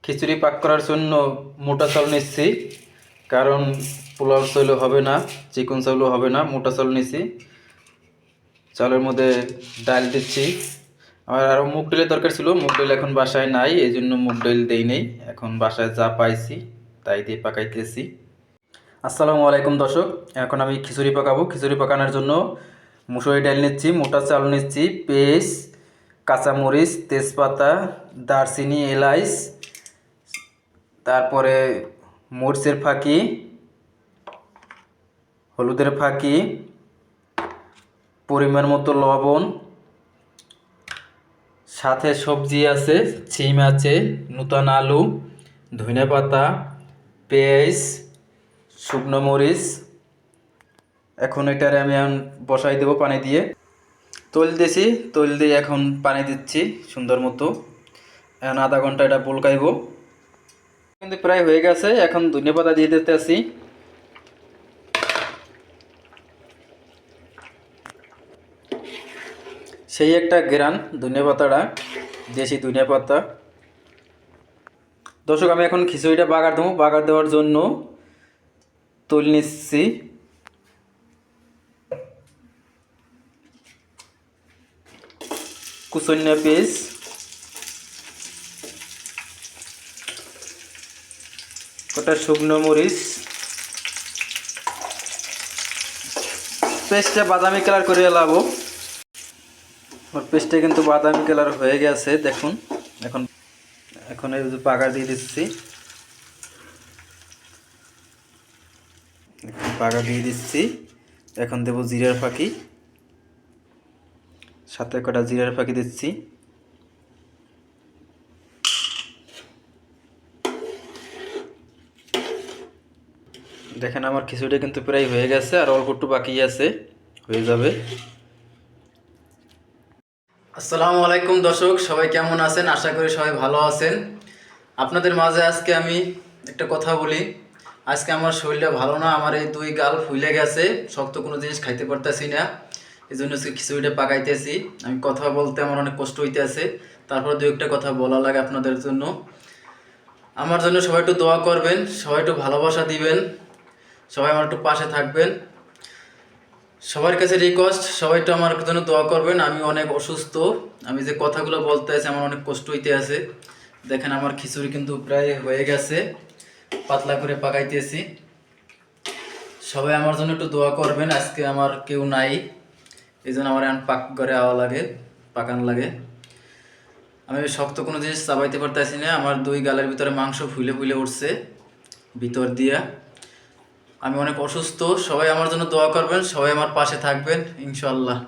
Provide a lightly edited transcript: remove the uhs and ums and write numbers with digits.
খিচুড়ি পাক করার জন্য মোটা চাল নিচ্ছি, কারণ পোলাও চাইলেও হবে না, চিকন চাউলও হবে না, মোটা চাল নিচ্ছি। চালের মধ্যে ডাল দিচ্ছি। আমার আরও মুগ ডালের দরকার ছিল, মুগ ডাল এখন বাসায় নাই, এই জন্য মুগ ডাল দেই নেই। এখন বাসায় যা পাইছি তাই দিয়ে পাকাইতেছি। আসসালামু আলাইকুম দর্শক, এখন আমি খিচুড়ি পাকাবো। খিচুড়ি পাকানোর জন্য মুসুরি ডাল নিচ্ছি, মোটা চাল নিচ্ছি, পেঁয়াজ, কাঁচামরিচ, তেজপাতা, দারচিনি, এলাচ, তারপরে মরিচের ফাঁকি, হলুদের ফাঁকি, পরিমাণ মতো লবণ, সাথে সবজি আছে, সিম আছে, নতুন আলু, ধনেপাতা, পেঁয়াজ, শুকনো মরিচ। এখন এটারে আমি বসাই দেবো পানি দিয়ে। তৈল দিয়েছি, তৈল দিয়ে এখন পানি দিচ্ছি সুন্দর মতো। এখন আধা ঘন্টা এটা বলকাইব। কিন্তু প্রায় হয়ে গেছে, এখন ধনেপাতা দিয়ে দিতে আসি। সেই একটা গ্রান ধনেপাতাটা, দেশি ধনেপাতা। দর্শক, আমি এখন খিচুড়িটা বাগার দেবো। বাগার দেওয়ার জন্য তৈল নিচ্ছি। কুচন্যা পেঁয়াজ, কটা শুকনো মরিচ, পেস্টটা বাদামি কালার করে এলাবো। আমার পেস্টটা কিন্তু বাদামি কালার হয়ে গেছে, দেখুন। এখন এখন এই যে বাগার দিয়ে দিচ্ছি। বাগার দিয়ে দিচ্ছি। এখন দেবো জিরার ফাঁকি, সাথে কটা জিরার ফাঁকি দিচ্ছি। দেখেন আমার খিচুড়িটা কিন্তু প্রায় হয়ে গেছে, আর অল্প একটু বাকি আছে, হয়ে যাবে। আসসালামু আলাইকুম দর্শক, সবাই কেমন আছেন? আশা করি সবাই ভালো আছেন। আপনাদের মাঝে আজকে আমি একটা কথা বলি। আজকে আমার শরীরটা ভালো না, আমার এই দুই গাল ফুলে গেছে, শক্ত কোনো জিনিস খাইতে পারতেছি না। এই জন্য আজকে খিচুড়িটা পাকাইতেছি। আমি কথা বলতে আমার অনেক কষ্ট হইতেছে, তারপর দু একটা কথা বলা লাগে আপনাদের জন্য। আমার জন্য সবাই একটু দোয়া করবেন, সবাই একটু ভালোবাসা দিবেন, সবাই আমার একটু পাশে থাকবেন। সবার কাছে রিকোয়েস্ট, সবাই একটু আমার জন্য দোয়া করবেন। আমি অনেক অসুস্থ, আমি যে কথাগুলো বলতে আছি আমার অনেক কষ্ট হইতে আছে। দেখেন আমার খিচুড়ি কিন্তু প্রায় হয়ে গেছে, পাতলা করে পাকাইতেছি। সবাই আমার জন্য একটু দোয়া করবেন। আজকে আমার কেউ নাই, এই জন্য আমার এখন পাক করে আওয়া লাগে, পাকান লাগে। আমি শক্ত কোনো জিনিস চাবাইতে পারতেছি না, আমার দুই গালের ভিতরে মাংস ফুলে ফুলে উঠছে ভিতর দিয়া। আমি অনেক অসুস্থ, সবাই আমার জন্য দোয়া করবেন, সবাই আমার পাশে থাকবেন ইনশাআল্লাহ।